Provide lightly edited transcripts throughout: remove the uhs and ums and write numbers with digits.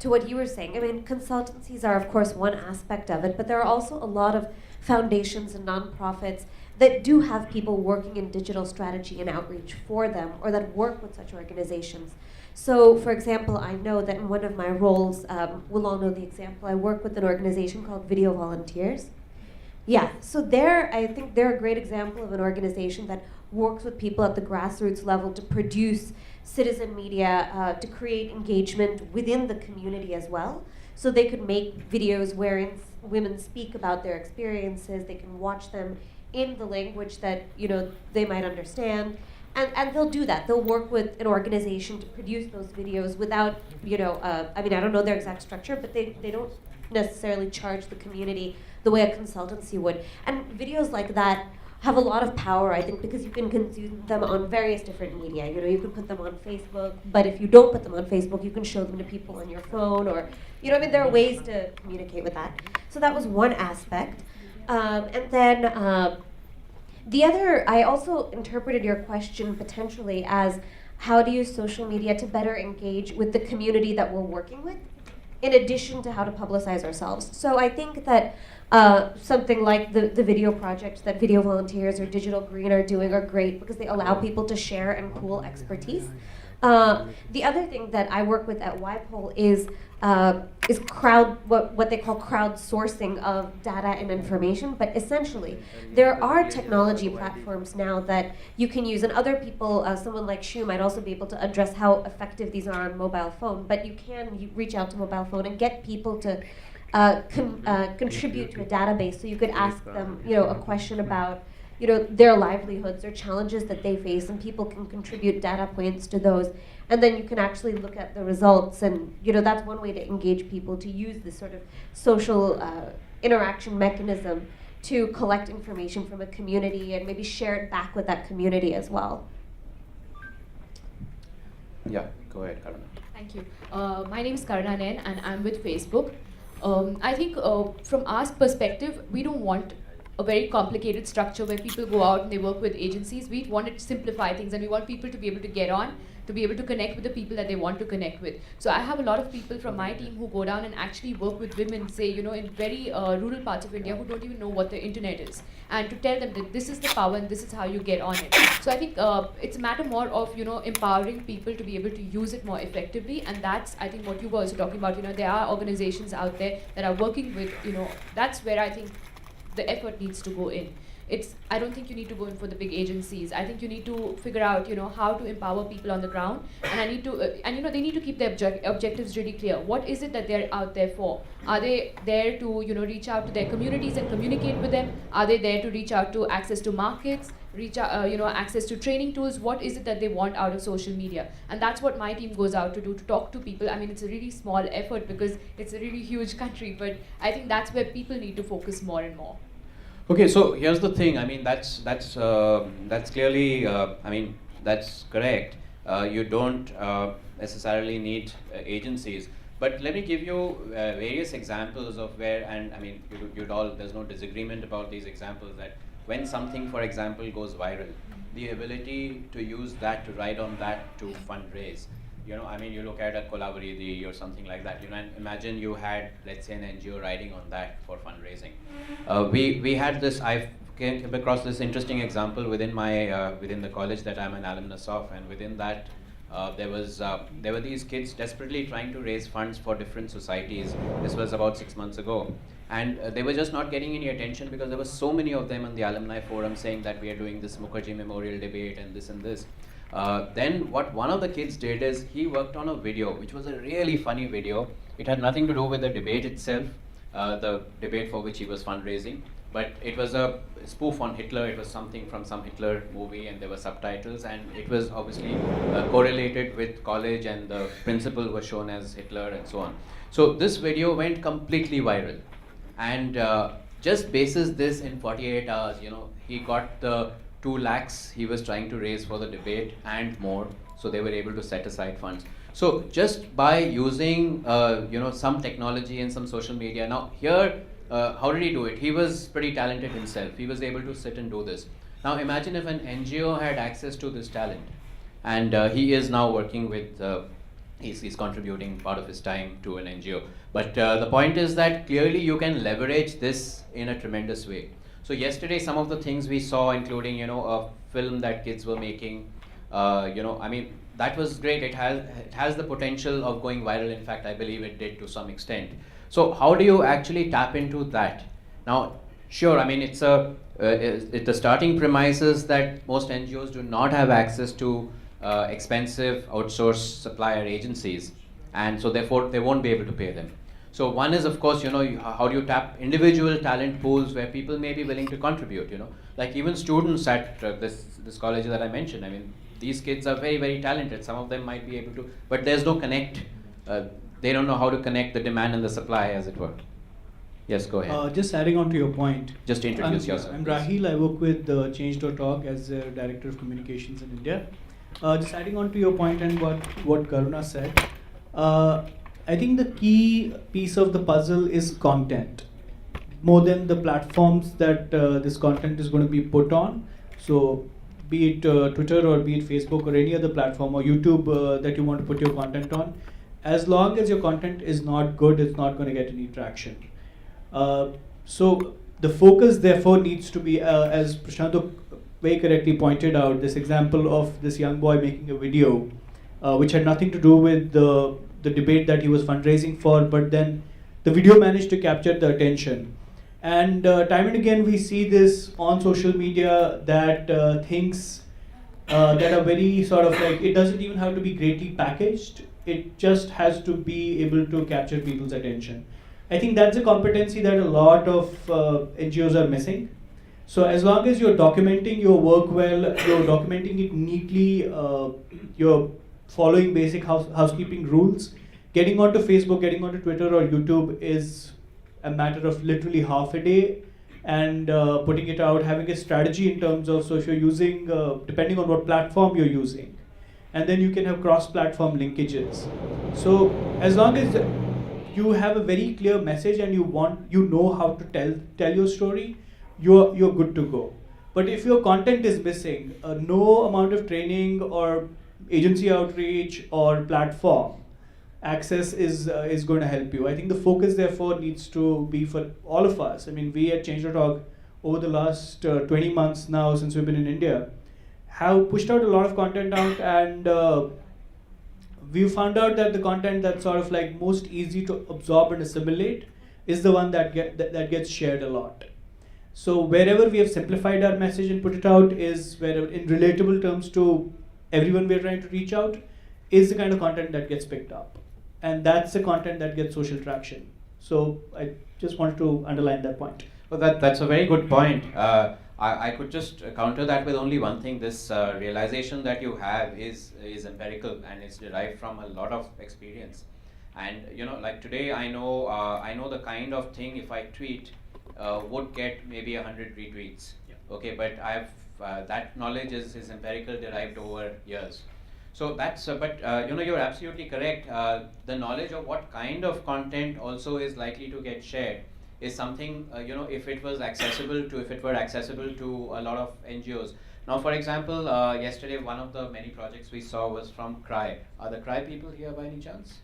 to what you were saying, I mean, consultancies are, of course, one aspect of it, but there are also a lot of foundations and nonprofits that do have people working in digital strategy and outreach for them, or that work with such organizations. So, for example, I know that in one of my roles, we'll all know the example, I work with an organization called Video Volunteers. Yeah, so I think they're a great example of an organization that works with people at the grassroots level to produce citizen media, to create engagement within the community as well. So they could make videos wherein women speak about their experiences, they can watch them in the language that they might understand. And they'll do that. They'll work with an organization to produce those videos without, I mean, I don't know their exact structure, but they don't necessarily charge the community the way a consultancy would. And videos like that have a lot of power, I think, because you can consume them on various different media. You can put them on Facebook, but if you don't put them on Facebook, you can show them to people on your phone, or, I mean, there are ways to communicate with that. So that was one aspect. And then the other, I also interpreted your question potentially as how to use social media to better engage with the community that we're working with, in addition to how to publicize ourselves. So I think that something like the video projects that Video Volunteers or Digital Green are doing are great because they allow people to share and pool expertise. The other thing that I work with at YPOL is what they call crowdsourcing of data and information. But essentially, there are technology platforms now that you can use, and other people, someone like Shu might also be able to address how effective these are on mobile phone. But you can reach out to mobile phone and get people to contribute to a database, so you could ask them, a question about, their livelihoods or challenges that they face, and people can contribute data points to those, and then you can actually look at the results, and that's one way to engage people, to use this sort of social interaction mechanism to collect information from a community and maybe share it back with that community as well. Yeah, go ahead, Karuna. Thank you. My name is Karuna Nain, and I'm with Facebook. I think from our perspective, we don't want a very complicated structure where people go out and they work with agencies. We want to simplify things, and we want people to be able to get on, to be able to connect with the people that they want to connect with. So I have a lot of people from my team who go down and actually work with women, say, in very rural parts of India, who don't even know what the internet is, and to tell them that this is the power and this is how you get on it. So I think it's a matter more of, empowering people to be able to use it more effectively, and that's, I think, what you were also talking about. There are organizations out there that are working with, that's where I think the effort needs to go in. I don't think you need to go in for the big agencies. I think you need to figure out, how to empower people on the ground, and they need to keep their objectives really clear. What is it that they're out there for? Are they there to, reach out to their communities and communicate with them? Are they there to reach out to access to markets, reach out, access to training tools? What is it that they want out of social media? And that's what my team goes out to do, to talk to people. I mean, it's a really small effort because it's a really huge country, but I think that's where people need to focus more and more. Okay, so here's the thing. I mean, that's clearly. I mean, that's correct. You don't necessarily need agencies, but let me give you various examples of where. And I mean, you'd all. There's no disagreement about these examples that when something, for example, goes viral, the ability to use that, to ride on that to fundraise. I mean, you look at a Kolavaridi or something like that, and imagine you had, let's say, an NGO riding on that for fundraising. We had this, I came across this interesting example within the college that I'm an alumnus of, and within that, there were these kids desperately trying to raise funds for different societies. This was about 6 months ago. And they were just not getting any attention because there were so many of them on the alumni forum saying that we are doing this Mukherjee Memorial debate and this and this. Then what one of the kids did is he worked on a video, which was a really funny video. It had nothing to do with the debate itself, the debate for which he was fundraising, but it was a spoof on Hitler. It was something from some Hitler movie, and there were subtitles, and it was obviously correlated with college, and the principal was shown as Hitler and so on. So this video went completely viral, and just basis this, in 48 hours, he got the 2 lakhs he was trying to raise for the debate and more, so they were able to set aside funds. So just by using some technology and some social media. Now here, how did he do it? He was pretty talented himself. He was able to sit and do this. Now imagine if an NGO had access to this talent, and he is now working with he's contributing part of his time to an NGO. But the point is that clearly you can leverage this in a tremendous way. So yesterday, some of the things we saw, including a film that kids were making, I mean that was great. It has the potential of going viral. In fact, I believe it did to some extent. So how do you actually tap into that? Now, sure, I mean the starting premise is that most NGOs do not have access to expensive outsourced supplier agencies, and so therefore they won't be able to pay them. So one is, of course, how do you tap individual talent pools where people may be willing to contribute? Like even students at this college that I mentioned. I mean, these kids are very, very talented. Some of them might be able to, but there's no connect. They don't know how to connect the demand and the supply, as it were. Yes, go ahead. Just adding on to your point. Just introduce yourself. I'm please. Rahil. I work with Change.org as Director of Communications in India. Just adding on to your point and what Karuna said, I think the key piece of the puzzle is content, more than the platforms that this content is going to be put on. So, be it Twitter or be it Facebook or any other platform or YouTube that you want to put your content on, as long as your content is not good, it's not going to get any traction. So the focus therefore needs to be, as Prashant very correctly pointed out, this example of this young boy making a video, which had nothing to do with the debate that he was fundraising for, but then the video managed to capture the attention. And time and again we see this on social media that things that are very sort of like, it doesn't even have to be greatly packaged, it just has to be able to capture people's attention. I think that's a competency that a lot of NGOs are missing. So as long as you're documenting your work well, you're documenting it neatly, you're following basic housekeeping rules, getting onto Facebook, getting onto Twitter or YouTube is a matter of literally half a day, and putting it out, having a strategy in terms of, so if you're using, depending on what platform you're using, and then you can have cross-platform linkages. So as long as you have a very clear message and you know how to tell your story, you're good to go. But if your content is missing, no amount of training or agency outreach or platform access is going to help you. I think the focus therefore needs to be for all of us. I mean, we at Change.org over the last 20 months now since we've been in India have pushed out a lot of content out, and we found out that the content that's sort of like most easy to absorb and assimilate is the one that gets shared a lot. So wherever we have simplified our message and put it out is where, in relatable terms to everyone we're trying to reach out, is the kind of content that gets picked up. And that's the content that gets social traction. So I just wanted to underline that point. Well, that's a very good point. I could just counter that with only one thing. This realization that you have is empirical, and it's derived from a lot of experience. And like today, I know the kind of thing if I tweet would get maybe 100 retweets. Yeah. Okay, but I've that knowledge is empirical, derived over years. So that's but you're absolutely correct. The knowledge of what kind of content also is likely to get shared is something, if it were accessible to a lot of NGOs. Now, for example, yesterday one of the many projects we saw was from CRY. Are the CRY people here by any chance?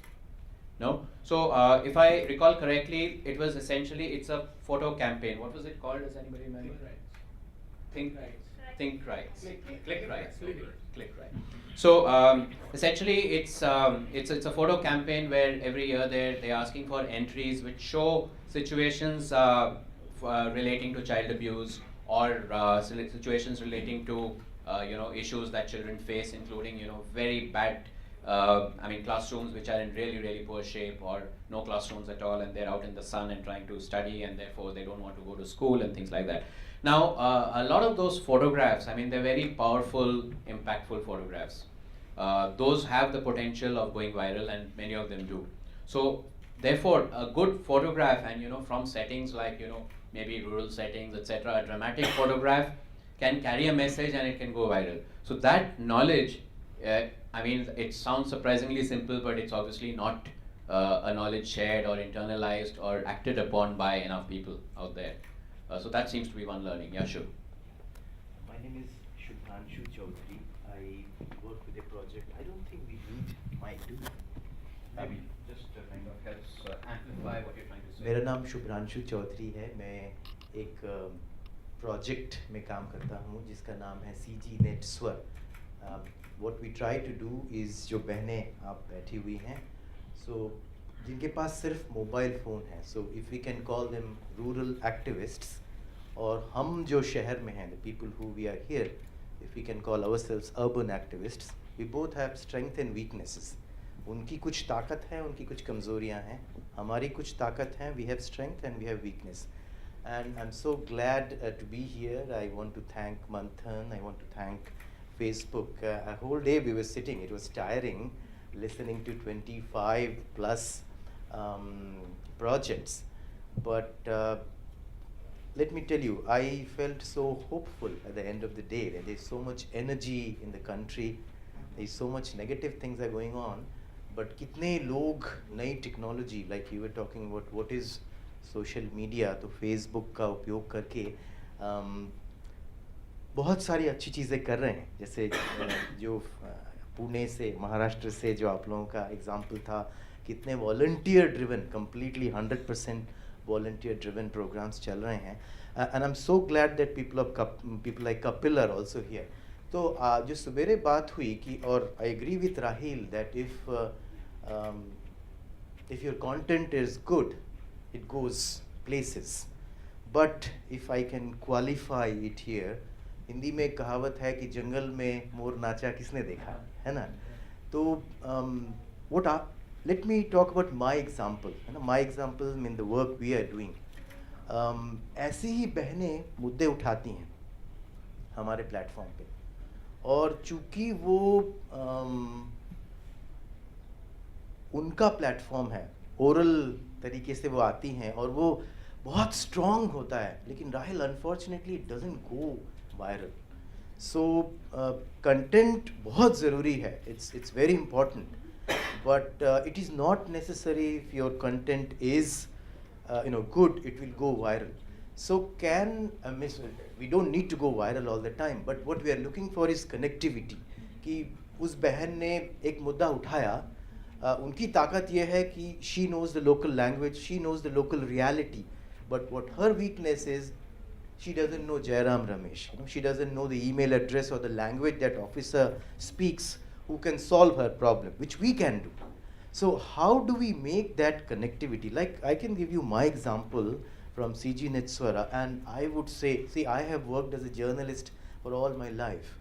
No? So, if I recall correctly, it was essentially, it's a photo campaign. What was it called? Does anybody remember? Think Rights. Click Rights. Click Right. So essentially, it's a photo campaign where every year they're asking for entries which show situations relating to child abuse or situations relating to issues that children face, including very bad classrooms which are in really, really poor shape, or no classrooms at all, and they're out in the sun and trying to study, and therefore they don't want to go to school and things like that. Now, a lot of those photographs, they're very powerful, impactful photographs. Those have the potential of going viral, and many of them do. So, therefore, a good photograph, and from settings like maybe rural settings, etc., a dramatic photograph can carry a message and it can go viral. So that knowledge, it sounds surprisingly simple, but it's obviously not a knowledge shared or internalized or acted upon by enough people out there. So that seems to be one learning. Yeah, sure. My name is Shubhanshu Chaudhary. I work with a project. I don't think we need mic, do we? maybe just kind of helps amplify what you're trying to say. मेरा नाम शुभ्रांशु चौधरी है. मैं एक project में काम करता हूँ जिसका नाम है CG Net स्वर. What we try to do is जो बहनें आप बैठी हुई हैं, so जिनके पास सिर्फ मोबाइल फ़ोन है, so if we can call them rural activists, और हम जो शहर में हैं, the people who we are here, if we can call ourselves urban activists, we both have strength and weaknesses. उनकी कुछ ताकत है, उनकी कुछ कमज़ोरियाँ हैं, हमारी कुछ ताकत हैं, we have strength and we have weakness. And I'm so glad to be here. I want to thank Manthan, I want to thank Facebook. A whole day we were sitting, it was tiring, listening to 25 plus projects. But let me tell you, I felt so hopeful at the end of the day that there's so much energy in the country, there's so much negative things are going on, but कितने लोग नई technology, like you were talking about what is social media, तो Facebook का उपयोग करके बहुत सारी अच्छी चीज़ें कर रहे हैं. जैसे जो पुणे से, महाराष्ट्र से जो आप लोगों का एग्जाम्पल था, कितने volunteer driven, completely 100% volunteer driven programs चल रहे हैं. And I am so glad that people like Kapil are also here. तो जो सवेरे बात हुई कि, और I agree with Rahil that if your content is good, it goes places. But if I can qualify it here, Hindi में एक कहावत है कि जंगल में मोर नाचा किसने देखा है ना. तो let me talk about my example. है ना, my example in the work we are doing. ऐसी ही बहनें मुद्दे उठाती हैं हमारे प्लेटफॉर्म पे, और चूंकि वो उनका प्लेटफॉर्म है, ओरल तरीके से वो आती हैं और वो बहुत स्ट्रॉन्ग होता है, लेकिन Rahil unfortunately it doesn't go viral. So content बहुत ज़रूरी है, it's very important, but it is not necessary if your content is good, it will go viral. So we don't need to go viral all the time, but what we are looking for is connectivity. कि उस बहन ने एक मुद्दा उठाया, उनकी ताकत ये है कि she knows the local language, she knows the local reality, but what her weakness is, she doesn't know Jairam Ramesh. She doesn't know the email address or the language that officer speaks who can solve her problem, which we can do. So how do we make that connectivity? Like, I can give you my example from CG Netswara, and I would say, see, I have worked as a journalist for all my life,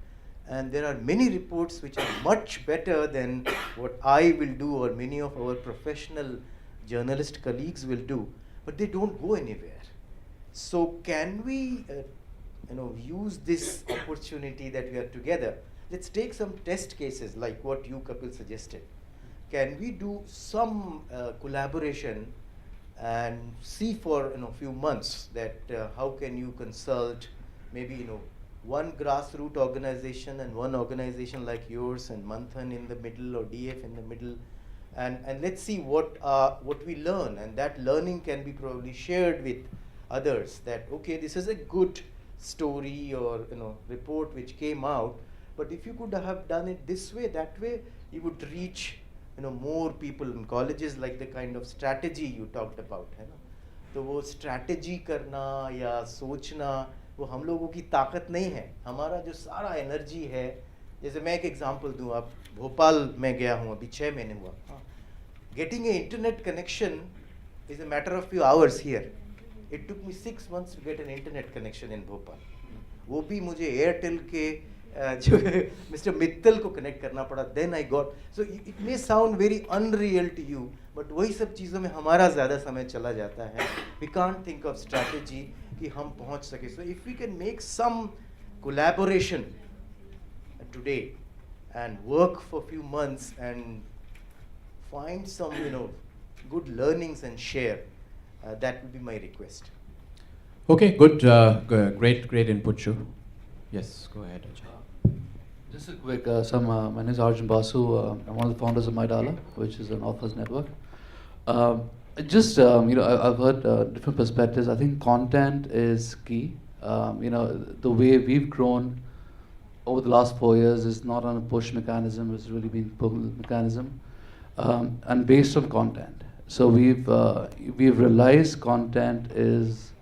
and there are many reports which are much better than what I will do or many of our professional journalist colleagues will do, but they don't go anywhere. So can we use this opportunity that we are together? Let's take some test cases like what you, Kapil, suggested. Can we do some collaboration and see for a few months that how can you consult maybe one grassroots organization and one organization like yours and Manthan in the middle or DF in the middle, and let's see what we learn, and that learning can be probably shared with others, that okay, this is a good story or report which came out, but if you could have done it this way, that way, you would reach more people in colleges, like the kind of strategy you talked about, है ना. तो वो strategy करना या सोचना वो हम लोगों की ताकत नहीं है. हमारा जो सारा energy है, जैसे मैं एक example दूँ, आप भोपाल में गया हूँ अभी 6 महीने हुआ. Getting an internet connection is a matter of few hours here. It took me 6 months to get an internet connection in Bhopal. वो भी मुझे Airtel के जो Mr. Mittal को connect करना पड़ा. Then I got. So it may sound very unreal to you, but वही सब चीज़ों में हमारा ज़्यादा समय चला जाता है. We can't think of strategy कि हम पहुँच सके. So if we can make some collaboration today and work for a few months and find some good learnings and share, that would be my request. Okay, good, great input, Shu. Yes, go ahead, Ajay. Just a quick my name is Arjun Basu. I'm one of the founders of MyDala, which is an authors network. I've heard different perspectives. I think content is key. The way we've grown over the last 4 years is not on a push mechanism, it's really been pull mechanism. and based on content. So we've realized content is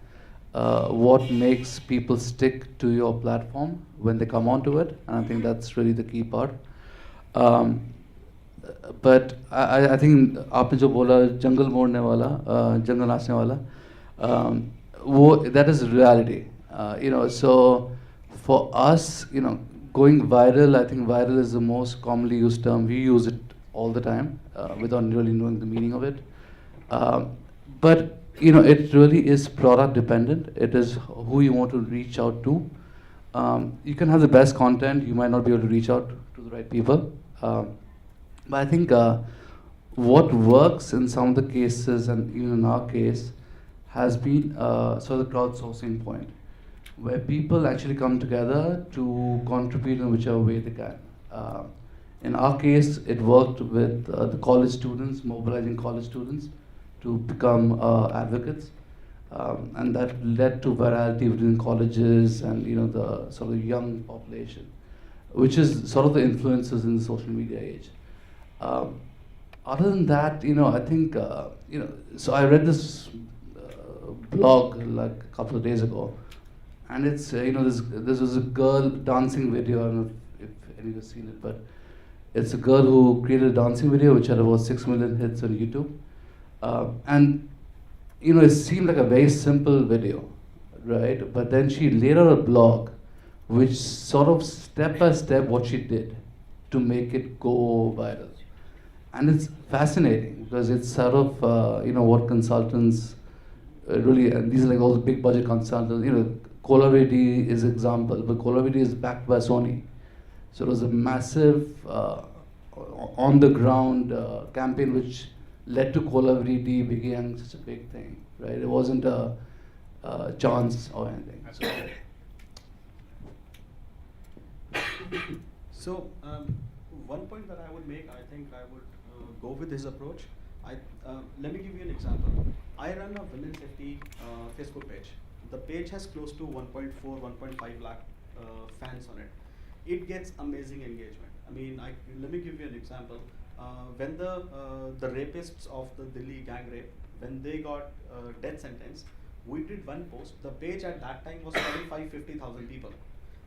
what makes people stick to your platform when they come onto it, and I think that's really the key part. Um, but I think आपने जो बोला जंगल मोड़ने वाला जंगल नाचने वाला वो that is reality. So for us, going viral, I think viral is the most commonly used term. We use it all the time without really knowing the meaning of it. But it really is product dependent. It is who you want to reach out to. You can have the best content, you might not be able to reach out to the right people. But I think what works in some of the cases, and even in our case, has been sort of the crowdsourcing point, where people actually come together to contribute in whichever way they can. In our case, it worked with the college students, mobilizing college students to become advocates, and that led to virality within colleges and the sort of young population, which is sort of the influences in the social media age. Other than that, I think so I read this blog like a couple of days ago, and it's this was a girl dancing video. I don't know if anyone's seen it, but it's a girl who created a dancing video which had about 6 million hits on YouTube. And it seemed like a very simple video, right? But then she laid out a blog which sort of step by step what she did to make it go viral. And it's fascinating because it's sort of what consultants really, and these are like all the big budget consultants, Colavity is example, but Colavity is backed by Sony. So it was a massive on the ground campaign which led to Colavity becoming such a big thing, right? It wasn't a chance or anything. So one point that I would make, I think I would go with his approach. Let me give you an example. I run a women's safety Facebook page. The page has close to 1.4, 1.5 lakh fans on it. It gets amazing engagement. I mean, let me give you an example. When the rapists of the Delhi gang rape, when they got death sentence, we did one post. The page at that time was 50,000 people.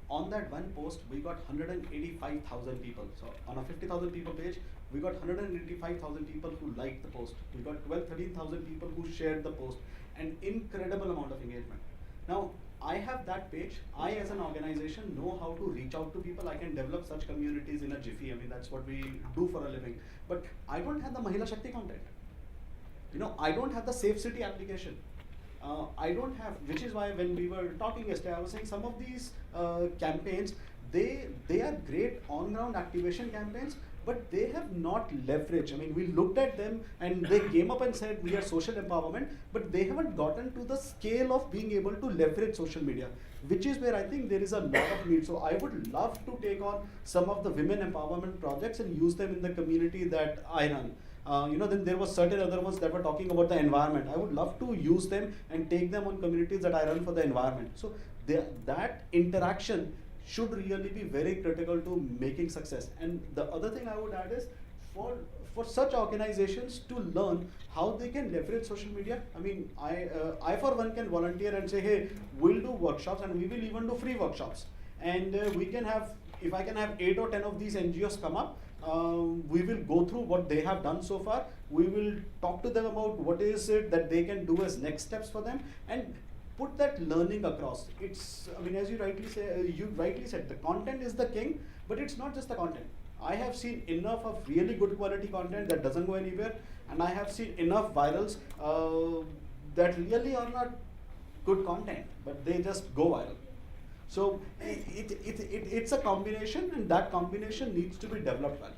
On that one post, we got 185,000 people. So on a 50,000 people page, we got 185,000 people who liked the post. We got 13,000 people who shared the post. An incredible amount of engagement. Now, I have that page. I, as an organization, know how to reach out to people. I can develop such communities in a jiffy. I mean, that's what we do for a living. But I don't have the Mahila Shakti content. I don't have the Safe City application. I don't have, which is why when we were talking yesterday, I was saying some of these campaigns, they are great on-ground activation campaigns, but they have not leveraged. I mean, we looked at them and they came up and said we are social empowerment, but they haven't gotten to the scale of being able to leverage social media, which is where I think there is a lot of need. So I would love to take on some of the women empowerment projects and use them in the community that I run. Then there was certain other ones that were talking about the environment. I would love to use them and take them on communities that I run for the environment. So that interaction should really be very critical to making success. And the other thing I would add is for such organizations to learn how they can leverage social media. I mean, I for one can volunteer and say, hey, we'll do workshops and we will even do free workshops. And we can have, if I can have 8 or 10 of these NGOs come up, we will go through what they have done so far. We will talk to them about what is it that they can do as next steps for them and put that learning across. It's, I mean, as you rightly said, the content is the king, but it's not just the content. I have seen enough of really good quality content that doesn't go anywhere, and I have seen enough virals that really are not good content, but they just go viral. So it's a combination, and that combination needs to be developed well.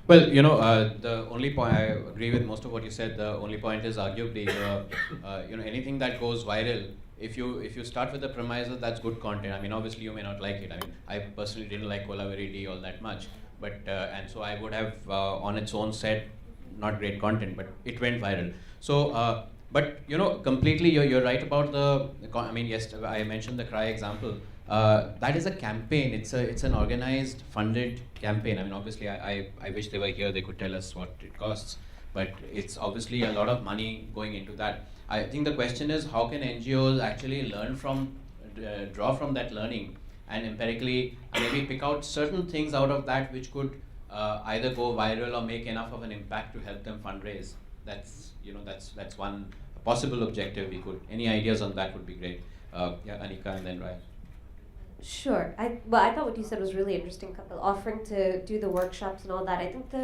Well, the only point, I agree with most of what you said. The only point is arguably, anything that goes viral, if you start with the premise that that's good content, I mean, obviously you may not like it. I mean, I personally didn't like Colavity all that much, but and so I would have on its own said not great content, but it went viral. So, but completely you're right about I mean, yes, I mentioned the Cry example. that is a campaign. It's an organized, funded campaign. I mean, obviously, I wish they were here. They could tell us what it costs, but it's obviously a lot of money going into that. I think the question is, how can NGOs actually learn from, draw from that learning, and empirically maybe pick out certain things out of that which could either go viral or make enough of an impact to help them fundraise. That's one possible objective we could. Any ideas on that would be great. Yeah, Anika and then Ryan. Sure. I thought what you said was really interesting, Kapil, offering to do the workshops and all that. I think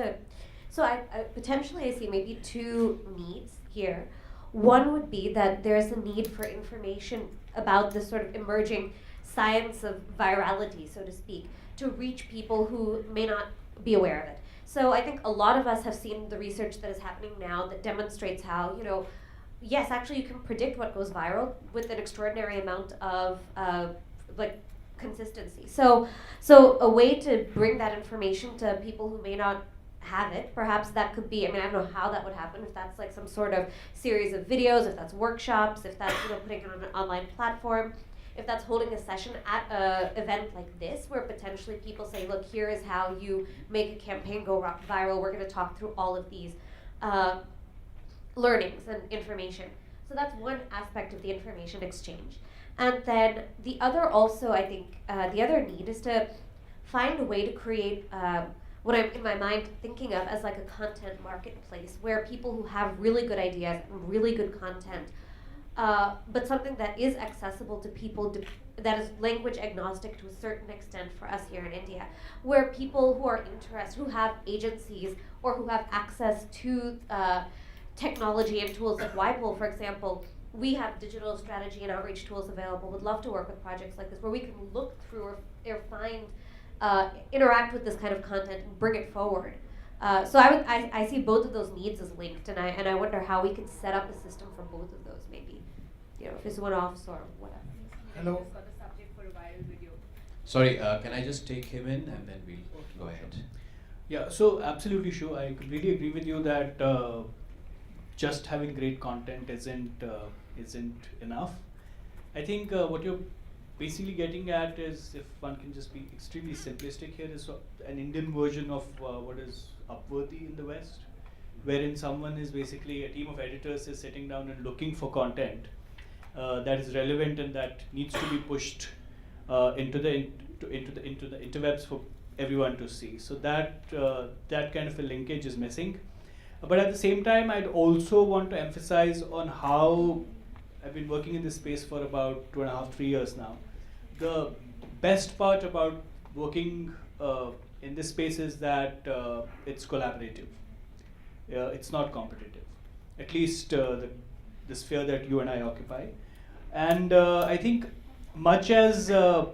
potentially I see maybe two needs here. One would be that there's a need for information about this sort of emerging science of virality, so to speak, to reach people who may not be aware of it. So I think a lot of us have seen the research that is happening now that demonstrates how, yes, actually you can predict what goes viral with an extraordinary amount of consistency. So a way to bring that information to people who may not have it, perhaps that could be, I don't know how that would happen, if that's like some sort of series of videos, if that's workshops, if that's putting it on an online platform, if that's holding a session at an event like this where potentially people say, look, here is how you make a campaign go viral. We're going to talk through all of these learnings and information. So that's one aspect of the information exchange. And then the other also, I think, the other need is to find a way to create what I'm in my mind thinking of as like a content marketplace where people who have really good ideas and really good content, but something that is accessible to people, that is language agnostic to a certain extent for us here in India, where people who are interested, who have agencies or who have access to technology and tools like YPOL, for example, we have digital strategy and outreach tools available. Would love to work with projects like this where we can look through or find, interact with this kind of content and bring it forward. So I see both of those needs as linked, and I wonder how we could set up a system for both of those, maybe, if it's one-offs or whatever. Hello. Sorry, can I just take him in and then we'll go ahead. Yeah, so absolutely sure. I completely agree with you that just having great content isn't enough. I think what you're basically getting at is, if one can just be extremely simplistic here, is an Indian version of what is Upworthy in the West, wherein someone is basically, a team of editors is sitting down and looking for content that is relevant and that needs to be pushed into the interwebs for everyone to see. So that kind of a linkage is missing. But at the same time, I'd also want to emphasize on how I've been working in this space for about 2.5-3 years now. The best part about working in this space is that it's collaborative. It's not competitive, at least the sphere that you and I occupy. And I think much as the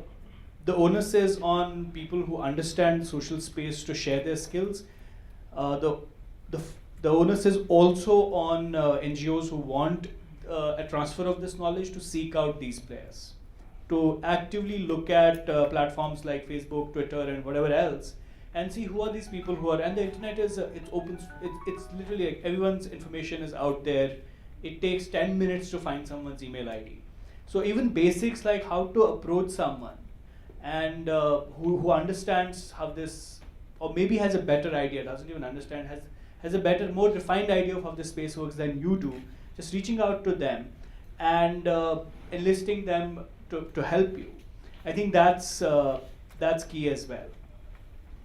onus is on people who understand social space to share their skills, the onus is also on NGOs who want a transfer of this knowledge to seek out these players, to actively look at platforms like Facebook, Twitter, and whatever else, and see who are these people who are. And the internet is it's open. It's literally like everyone's information is out there. It takes 10 minutes to find someone's email ID. So even basics like how to approach someone, and who understands how this, or maybe has a better idea, doesn't even understand, has a better, more refined idea of how this space works than you do, just reaching out to them and enlisting them to help you. I think that's key as well.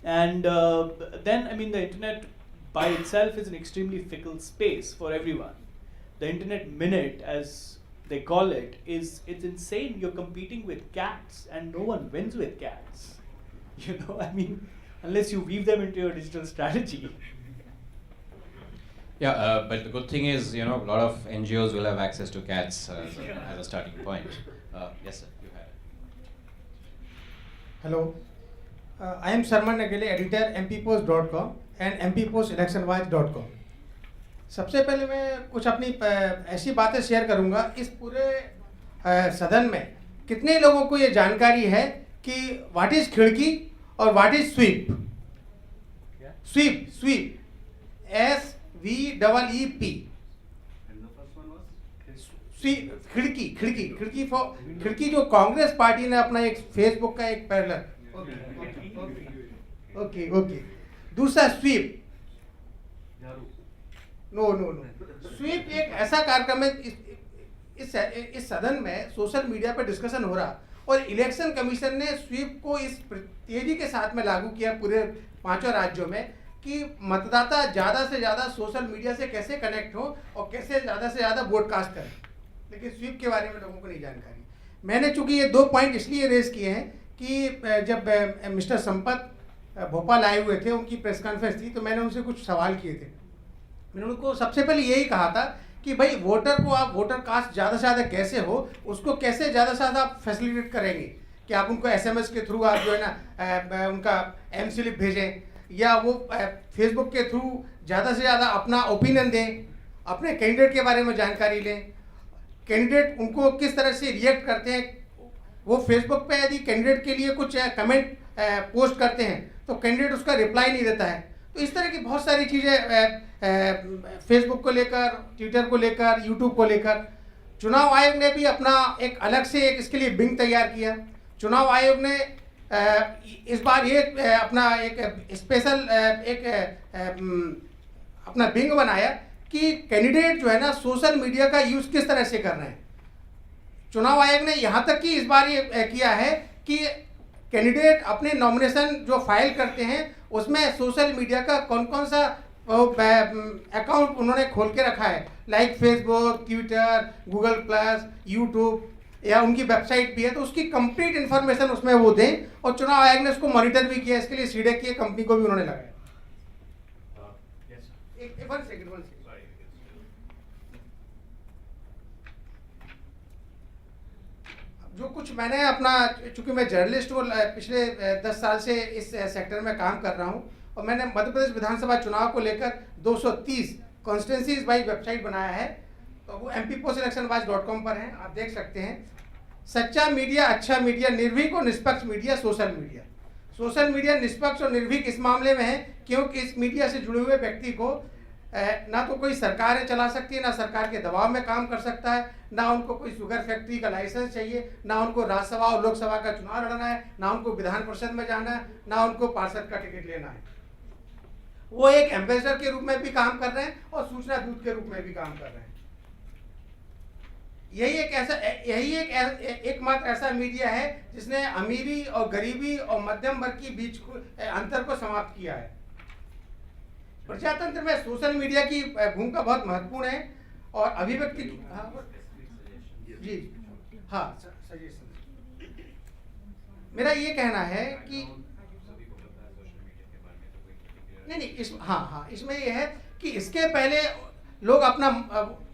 And then, the internet by itself is an extremely fickle space for everyone. The internet minute, as they call it, it's insane. You're competing with cats, and no one wins with cats. Unless you weave them into your digital strategy. Yeah, but the good thing is, a lot of NGOs will have access to cats as a starting point. Yes, sir, you had it. Hello. I am Sharman Nagale, editor mppost.com and mppostelectionwatch.com. सबसे पहले मैं कुछ अपनी ऐसी बातें share करूंगा. इस पूरे सदन में कितने लोगों को ये जानकारी है कि व्हाट इज खिड़की और what is sweep? Sweep SVEEP. खिड़की जो कांग्रेस पार्टी ने अपना एक फेसबुक का एक पैरलर, ओके। दूसरा स्वीप, नो, स्वीप एक ऐसा कार्यक्रम है, इस सदन में सोशल मीडिया पर डिस्कशन हो रहा और इलेक्शन कमीशन ने स्वीप को इस तेजी के साथ में लागू किया पूरे 5 राज्यों में कि मतदाता ज़्यादा से ज़्यादा सोशल मीडिया से कैसे कनेक्ट हो और कैसे ज़्यादा से ज़्यादा वोट कास्ट करें, लेकिन स्वीप के बारे में लोगों को नहीं जानकारी। मैंने चूंकि ये 2 पॉइंट इसलिए रेज किए हैं कि जब मिस्टर संपत भोपाल आए हुए थे, उनकी प्रेस कॉन्फ्रेंस थी, तो मैंने उनसे कुछ सवाल किए थे। मैंने उनको सबसे पहले यही कहा था कि भाई वोटर को आप वोटर कास्ट ज़्यादा से ज़्यादा कैसे हो, उसको कैसे ज़्यादा से ज़्यादा आप फैसिलिटेट करेंगे, कि आप उनको SMS के थ्रू आप जो है ना उनका M स्लिप भेजें, या वो फेसबुक के थ्रू ज़्यादा से ज़्यादा अपना ओपिनियन दें, अपने कैंडिडेट के बारे में जानकारी लें, कैंडिडेट उनको किस तरह से रिएक्ट करते हैं। वो फेसबुक पे यदि कैंडिडेट के लिए कुछ कमेंट पोस्ट करते हैं तो कैंडिडेट उसका रिप्लाई नहीं देता है। तो इस तरह की बहुत सारी चीज़ें फेसबुक को लेकर, ट्विटर को लेकर, यूट्यूब को लेकर चुनाव आयोग ने भी अपना एक अलग से एक इसके लिए विंग तैयार किया। चुनाव आयोग ने इस बार ये अपना एक स्पेशल अपना विंग बनाया कि कैंडिडेट जो है ना सोशल मीडिया का यूज़ किस तरह से कर रहे हैं। चुनाव आयोग ने यहाँ तक कि इस बार ये किया है कि कैंडिडेट अपने नॉमिनेशन जो फाइल करते हैं उसमें सोशल मीडिया का कौन कौन सा अकाउंट उन्होंने खोल के रखा है, like Facebook, Twitter, Google plus, YouTube, या उनकी वेबसाइट भी है, तो उसकी कंप्लीट इन्फॉर्मेशन उसमें वो दें। और चुनाव आयोग ने उसको मॉनिटर भी किया, इसके लिए सीडेक की कंपनी को भी उन्होंने लगाया। one second. जो कुछ मैंने अपना, चूंकि मैं जर्नलिस्ट हूँ, पिछले 10 साल से इस सेक्टर में काम कर रहा हूँ, और मैंने मध्य प्रदेश विधानसभा चुनाव को लेकर 230 कॉन्स्टिट्यूंसीज वाइज वेबसाइट बनाया है, तो वो mppostelection.com पर है, आप देख सकते हैं। सच्चा मीडिया, अच्छा मीडिया, निर्भीक और निष्पक्ष media, social media. Social media निष्पक्ष और निर्भीक इस मामले में है क्योंकि इस मीडिया से जुड़े हुए व्यक्ति को ना तो कोई सरकारें चला सकती है, ना सरकार के दबाव में काम कर सकता है, ना उनको कोई शुगर फैक्ट्री का लाइसेंस चाहिए, ना उनको राज्यसभा और लोकसभा का चुनाव लड़ना है, ना उनको विधान परिषद में जाना है, ना उनको पार्षद का टिकट लेना है। वो एक एम्बेसडर के रूप में भी काम कर रहे हैं और सूचना दूत के रूप में भी काम कर रहे हैं। यही एक एकमात्र ऐसा मीडिया है जिसने अमीरी और गरीबी और मध्यम वर्ग के बीच अंतर को समाप्त किया है। प्रजातंत्र में सोशल मीडिया की भूमिका बहुत महत्वपूर्ण है और अभिव्यक्ति जी हाँ सजेशन मेरा ये कहना है कि नहीं इसमें ये है कि इसके पहले लोग अपना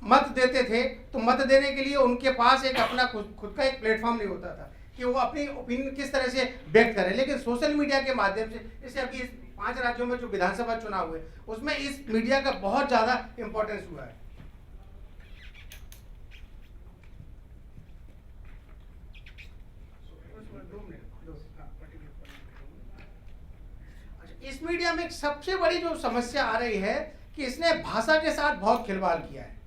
मत देते थे, तो मत देने के लिए उनके पास एक अपना खुद का एक प्लेटफॉर्म नहीं होता था कि वो अपनी ओपिनियन किस तरह से व्यक्त करें। लेकिन सोशल मीडिया के माध्यम से, जैसे अभी 5 राज्यों में जो विधानसभा चुनाव हुए उसमें इस मीडिया का बहुत ज़्यादा इम्पोर्टेंस हुआ है। इस मीडिया में सबसे बड़ी जो समस्या आ रही है कि इसने भाषा के साथ बहुत खिलवाड़ किया है।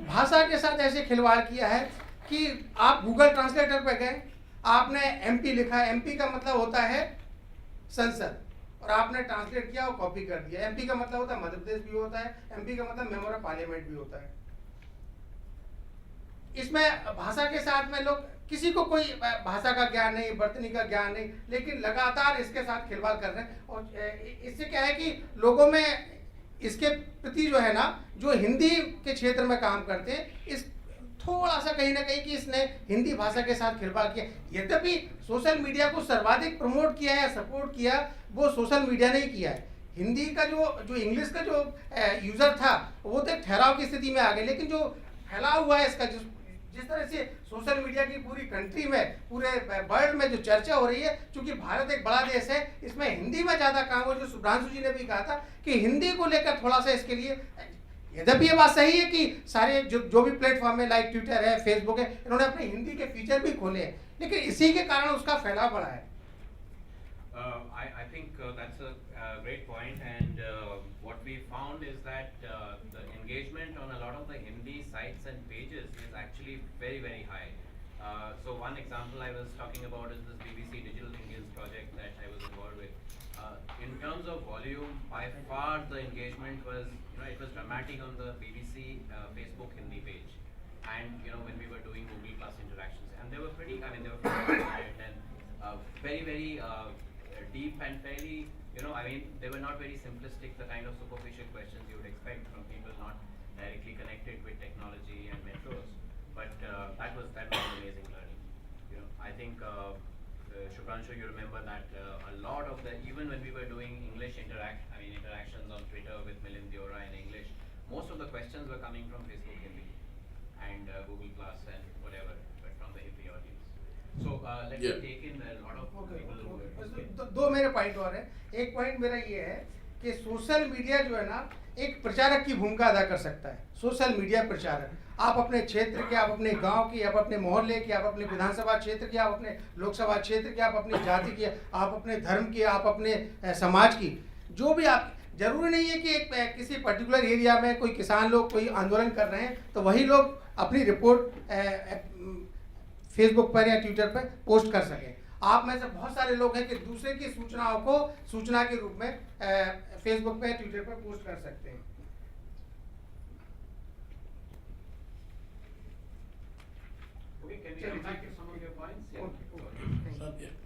भाषा के साथ ऐसे खिलवाड़ किया है कि आप गूगल ट्रांसलेटर पे गए, आपने MP लिखा, MP का मतलब होता है संसद, और आपने ट्रांसलेट किया और कॉपी कर दिया। MP का मतलब होता है मध्य प्रदेश भी होता है, MP का मतलब मेंबर ऑफ पार्लियामेंट भी होता है। इसमें भाषा के साथ में लोग, किसी को कोई भाषा का ज्ञान नहीं, बर्तनी का ज्ञान नहीं, लेकिन लगातार इसके साथ खिलवाड़ कर रहे हैं। और इससे क्या है कि लोगों में इसके प्रति जो है ना, जो हिंदी के क्षेत्र में काम करते हैं, इस थोड़ा सा कहीं ना कहीं कि इसने हिंदी भाषा के साथ खिलवाड़ किया। यद्यपि सोशल मीडिया को सर्वाधिक प्रमोट किया या सपोर्ट किया वो सोशल मीडिया ने ही किया है। हिंदी का जो इंग्लिश का जो यूज़र था वो तो ठहराव की स्थिति में आ गए, लेकिन जो फैलाव हुआ है इसका, जिस तरह से सोशल मीडिया की पूरी कंट्री में, पूरे वर्ल्ड में जो चर्चा हो रही है, क्योंकि भारत एक बड़ा देश है, इसमें हिंदी में ज़्यादा काम हो। जो सुब्रांशु जी ने भी कहा था कि हिंदी को लेकर थोड़ा सा इसके लिए, यद्यपि ये बात सही है कि सारे जो भी प्लेटफॉर्म है, लाइक ट्विटर है, फेसबुक है, इन्होंने अपने हिंदी के फीचर भी खोले हैं, लेकिन इसी के कारण उसका फैलाव बढ़ा है। I think that's a great point, and what we found is that the engagement on a lot of the Hindi sites and pages is actually very, very high. So one example I was talking about is this BBC Digital Indians project that I was involved with. In terms of volume, by far the engagement was, it was dramatic on the BBC Facebook Hindi page. And, when we were doing Google Plus interactions. And they were pretty, they were very and very, very deep and fairly, they were not very simplistic, the kind of superficial questions you would expect from people not directly connected with technology and metros. But that was an amazing learning. I think Shubhranshu, you remember that a lot of even when we were doing English interactions on Twitter with Milind Deora in English, most of the questions were coming from Facebook Hindi and Google Plus and whatever, but from the Hindi audience. So let me take in a lot of people who were. दो मेरे point और हैं. एक point मेरा ये है कि social media जो है ना एक प्रचारक की भूमिका अदा कर सकता है. सोशल मीडिया प्रचारक, आप अपने क्षेत्र के, आप अपने गांव की, आप अपने मोहल्ले की, आप अपने विधानसभा क्षेत्र की, आप अपने लोकसभा क्षेत्र की, आप अपनी जाति की, आप अपने धर्म की, आप अपने समाज की, जो भी आप, जरूरी नहीं है कि एक किसी पर्टिकुलर एरिया में कोई किसान लोग कोई आंदोलन कर रहे हैं तो वही लोग अपनी रिपोर्ट फेसबुक पर या ट्विटर पर पोस्ट कर सकें. आप में से बहुत सारे लोग हैं कि दूसरे की सूचनाओं को सूचना के रूप में फेसबुक पे ट्विटर पर पोस्ट कर सकते हैं. Okay, can we come back to some of your points? Okay. Yeah.